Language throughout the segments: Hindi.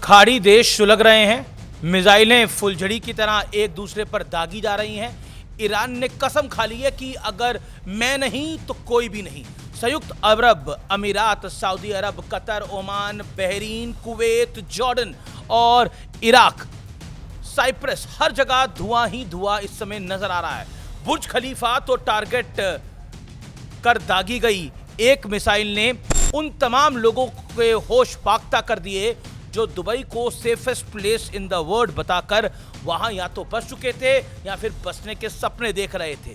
खाड़ी देश सुलग रहे हैं, मिसाइलें फुलझड़ी की तरह एक दूसरे पर दागी जा रही हैं। ईरान ने कसम खा ली है कि अगर मैं नहीं तो कोई भी नहीं। संयुक्त अरब अमीरात, Saudi Arab, Qatar, Oman, Bahrain, Kuwait, Jordan और इराक, साइप्रस, हर जगह धुआं ही धुआं इस समय नजर आ रहा है। बुर्ज खलीफा तो टारगेट कर दागी गई एक मिसाइल ने उन तमाम लोगों के होश फाख्ता कर दिए जो दुबई को safest place in the world बताकर वहां या तो बस चुके थे या फिर बसने के सपने देख रहे थे।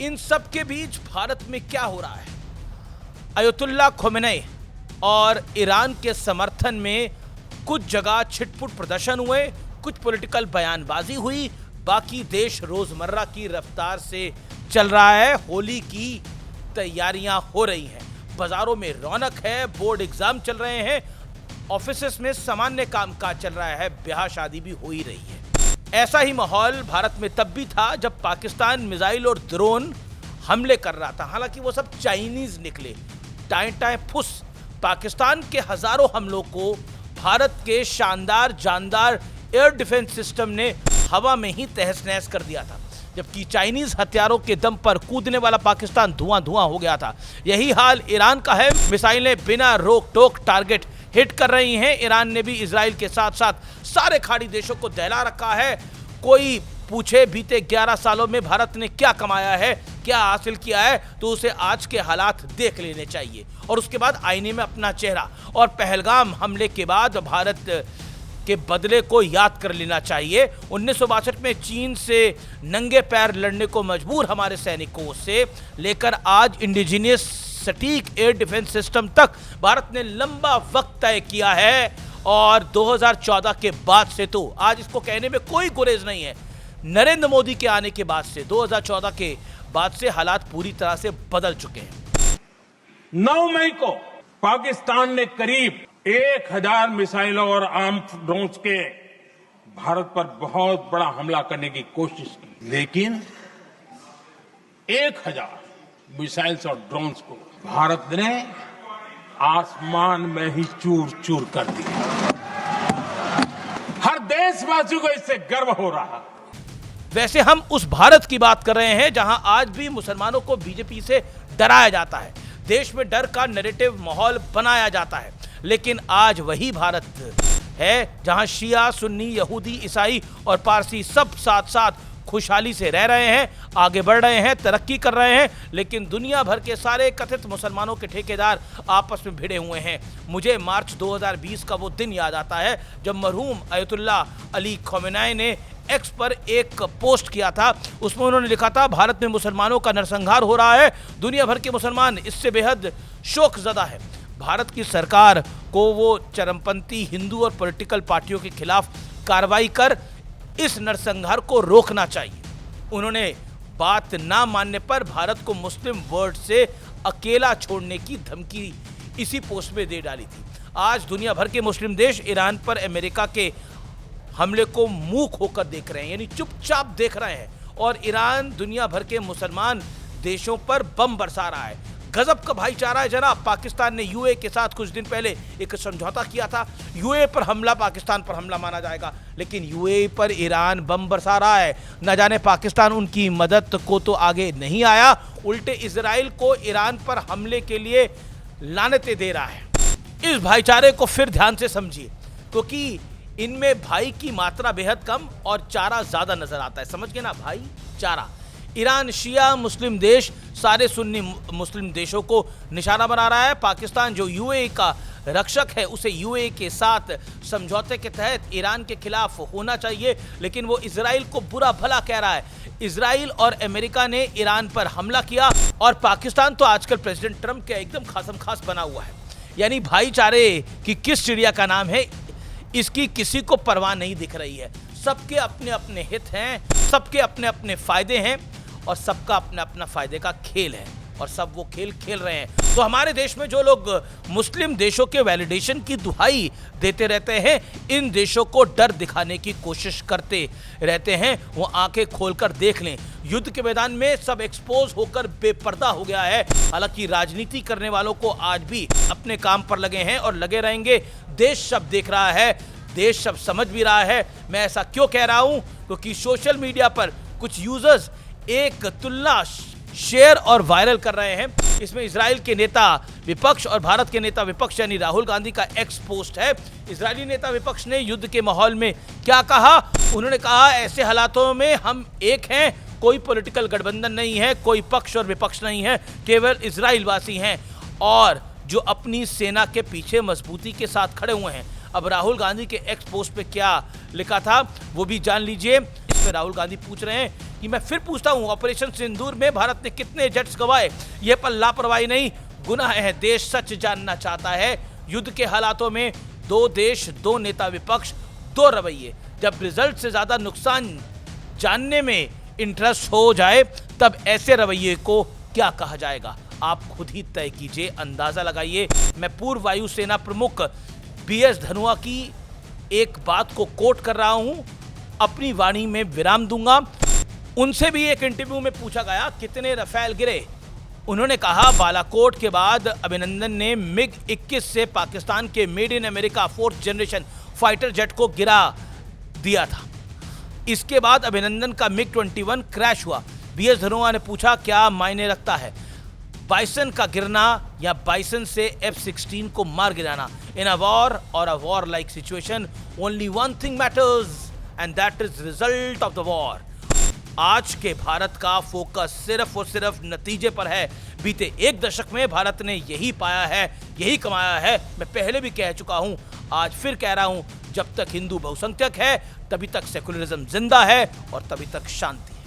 इन सब के बीच भारत में क्या हो रहा है? अयतुल्ला खोमेनी और ईरान के समर्थन में कुछ जगह छिटपुट प्रदर्शन हुए, कुछ पॉलिटिकल बयानबाजी हुई, बाकी देश रोजमर्रा की रफ्तार से चल रहा है। होली की तैयारियां हो रही हैं, बाजारों में रौनक है, बोर्ड एग्जाम चल रहे हैं, ऑफिसेस में सामान्य कामकाज चल रहा है, ब्याह शादी भी हो ही रही है। ऐसा ही माहौल भारत में तब भी था जब पाकिस्तान मिसाइल और ड्रोन हमले कर रहा था। हालांकि वो सब चाइनीज निकले। टाएं टाएं फुस पाकिस्तान के हजारों हमलों को भारत के शानदार जानदार एयर डिफेंस सिस्टम ने हवा में ही तहस नहस कर दिया था, जबकि चाइनीज हथियारों के दम पर कूदने वाला पाकिस्तान धुआं धुआं हो गया था। यही हाल ईरान का है। मिसाइलें बिना रोक टोक टारगेट हिट कर रही हैं। ईरान ने भी इजराइल के साथ साथ सारे खाड़ी देशों को दहला रखा है। कोई पूछे बीते 11 सालों में भारत ने क्या कमाया है, क्या हासिल किया है, तो उसे आज के हालात देख लेने चाहिए और उसके बाद आईने में अपना चेहरा और पहलगाम हमले के बाद भारत के बदले को याद कर लेना चाहिए। 1962 में चीन से नंगे पैर लड़ने को मजबूर हमारे सैनिकों से लेकर आज इंडिजिनियस सटीक एयर डिफेंस सिस्टम तक भारत ने लंबा वक्त तय किया है और 2014 के बाद से तो आज इसको कहने में कोई गुरेज नहीं है। नरेंद्र मोदी के आने के बाद से 2014 के बाद से हालात पूरी तरह से बदल चुके हैं। 9 मई को पाकिस्तान ने करीब 1000 मिसाइलों और आर्म्ड ड्रोन्स के भारत पर बहुत बड़ा हमला करने की कोशिश की, लेकिन 1000 मिसाइल्स और ड्रोन्स को भारत ने आसमान में ही चूर चूर कर दिया। हर देशवासी को इससे गर्व हो रहा है। वैसे हम उस भारत की बात कर रहे हैं जहां आज भी मुसलमानों को बीजेपी से डराया जाता है, देश में डर का नैरेटिव माहौल बनाया जाता है। लेकिन आज वही भारत है जहां शिया, सुन्नी, यहूदी, ईसाई और पारसी सब साथ साथ खुशहाली से रह रहे हैं, आगे बढ़ रहे हैं, तरक्की कर रहे हैं। लेकिन दुनिया भर के सारे कथित मुसलमानों के ठेकेदार आपस में भिड़े हुए हैं। मुझे मार्च 2020 का वो दिन याद आता है जब मरहूम अयतुल्ला अली खोमेनी ने एक्स पर एक पोस्ट किया था। उसमें उन्होंने लिखा था, भारत में मुसलमानों का नरसंहार हो रहा है, दुनिया भर के मुसलमान इससे बेहद शोकजदा है। भारत की सरकार को वो चरमपंथी हिंदू और पॉलिटिकल पार्टियों के खिलाफ कार्रवाई कर इस नरसंहार को रोकना चाहिए। उन्होंने बात ना मानने पर भारत को मुस्लिम वर्ल्ड से अकेला छोड़ने की धमकी इसी पोस्ट में दे डाली थी। आज दुनिया भर के मुस्लिम देश ईरान पर अमेरिका के हमले को मुंह खोकर देख रहे हैं, यानी चुपचाप देख रहे हैं, और ईरान दुनिया भर के मुसलमान देशों पर बम बरसा रहा है। गजब का भाईचारा है जनाब। पाकिस्तान ने यूए के साथ कुछ दिन पहले एक समझौता किया था। यूए पर हमला पाकिस्तान पर हमला माना जाएगा, लेकिन यूए पर ईरान बम बरसा रहा है। न जाने पाकिस्तान उनकी मदद को तो आगे नहीं आया, उल्टे इजराइल को ईरान पर हमले के लिए लानतें दे रहा है। इस भाईचारे को फिर ध्यान से समझिए, क्योंकि इनमें भाई की मात्रा बेहद कम और चारा ज्यादा नजर आता है। समझ गए ना, भाई चारा। ईरान शिया मुस्लिम देश सारे सुन्नी मुस्लिम देशों को निशाना बना रहा है। पाकिस्तान जो यूएई का रक्षक है, उसे यूएई के साथ समझौते के तहत ईरान के खिलाफ होना चाहिए, लेकिन वो इजराइल को बुरा भला कह रहा है। इजराइल और अमेरिका ने ईरान पर हमला किया और पाकिस्तान तो आजकल प्रेसिडेंट ट्रंप के एकदम खासम खास बना हुआ है। यानी भाईचारे की किस चिड़िया का नाम है, इसकी किसी को परवाह नहीं दिख रही है। सबके अपने अपने हित हैं, सबके अपने अपने फायदे हैं और सबका अपना अपना फायदे का खेल है और सब वो खेल खेल रहे हैं। तो हमारे देश में जो लोग मुस्लिम देशों के वैलिडेशन की दुहाई देते रहते हैं, इन देशों को डर दिखाने की कोशिश करते रहते हैं, वो आंखें खोलकर देख लें। युद्ध के मैदान में सब एक्सपोज होकर बेपर्दा हो गया है। हालांकि राजनीति करने वालों को आज भी अपने काम पर लगे हैं और लगे रहेंगे। देश सब देख रहा है, देश सब समझ भी रहा है। मैं ऐसा क्यों कह रहा हूं? क्योंकि सोशल मीडिया पर कुछ यूजर्स एक तुलना शेयर और वायरल कर रहे हैं। इसमें इजराइल के नेता विपक्ष और भारत के नेता विपक्ष यानी राहुल गांधी का एक्स पोस्ट है। इजरायली नेता विपक्ष ने युद्ध के माहौल में क्या कहा? उन्होंने कहा ऐसे हालातों में हम एक हैं, कोई पॉलिटिकल गठबंधन नहीं है, कोई पक्ष और विपक्ष नहीं है, केवल इजराइल वासी हैं और जो अपनी सेना के पीछे मजबूती के साथ खड़े हुए हैं। अब राहुल गांधी के एक्स पोस्ट पे क्या लिखा था वो भी जान लीजिए। इसमें राहुल गांधी पूछ रहे हैं कि मैं फिर पूछता हूं, ऑपरेशन सिंदूर में भारत ने कितने जेट्स गंवाए? ये पर लापरवाही नहीं, गुनाह है। देश सच जानना चाहता है। युद्ध के हालातों में दो देश, दो नेता विपक्ष, दो रवैये। जब रिजल्ट से ज्यादा नुकसान जानने में इंटरेस्ट हो जाए तब ऐसे रवैये को क्या कहा जाएगा? आप खुद ही तय कीजिए, अंदाजा लगाइए। मैं पूर्व वायुसेना प्रमुख BS धनोआ की एक बात को कोट कर रहा हूं, अपनी वाणी में विराम दूंगा। उनसे भी एक इंटरव्यू में पूछा गया कितने रफेल गिरे। उन्होंने कहा बालाकोट के बाद अभिनंदन ने MiG-21 से पाकिस्तान के made in America 4th generation fighter jet को गिरा दिया था। इसके बाद अभिनंदन का MiG-21 क्रैश हुआ। BS धनोआ ने पूछा क्या मायने रखता है बाइसन का गिरना या बाइसन से F-16 को मार गिराना? इन अ वॉर और a war like situation only one thing matters and that is result of the war. आज के भारत का फोकस सिर्फ और सिर्फ नतीजे पर है। बीते एक दशक में भारत ने यही पाया है, यही कमाया है। मैं पहले भी कह चुका हूं, आज फिर कह रहा हूं, जब तक हिंदू बहुसंख्यक है तभी तक सेकुलरिज्म जिंदा है और तभी तक शांति।